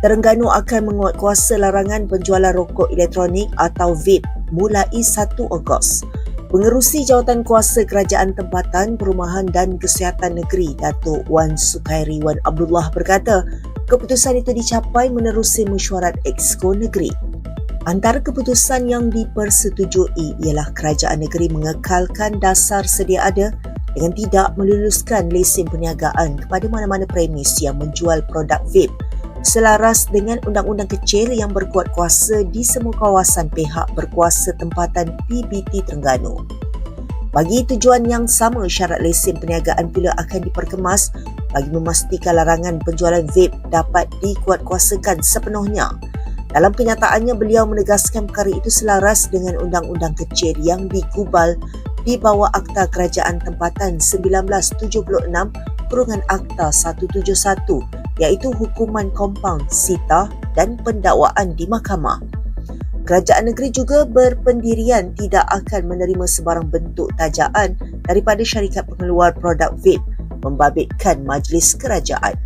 Terengganu akan menguatkuasa larangan penjualan rokok elektronik atau vape mulai 1 Ogos. Pengerusi Jawatankuasa Kerajaan Tempatan, Perumahan dan Kesihatan Negeri, Datuk Wan Sukhairi Wan Abdullah berkata, keputusan itu dicapai menerusi mesyuarat Exco Negeri. Antara keputusan yang dipersetujui ialah kerajaan negeri mengekalkan dasar sedia ada dengan tidak meluluskan lesen perniagaan kepada mana-mana premis yang menjual produk vape selaras dengan undang-undang kecil yang berkuat kuasa di semua kawasan pihak berkuasa tempatan PBT Terengganu. Bagi tujuan yang sama, syarat lesen perniagaan pula akan diperkemas bagi memastikan larangan penjualan vape dapat dikuatkuasakan sepenuhnya. Dalam kenyataannya, beliau menegaskan perkara itu selaras dengan undang-undang kecil yang digubal di bawah Akta Kerajaan Tempatan 1976 kurungan Akta 171 iaitu hukuman kompaun, sitah dan pendakwaan di mahkamah. Kerajaan negeri juga berpendirian tidak akan menerima sebarang bentuk tajaan daripada syarikat pengeluar produk vape membabitkan majlis kerajaan.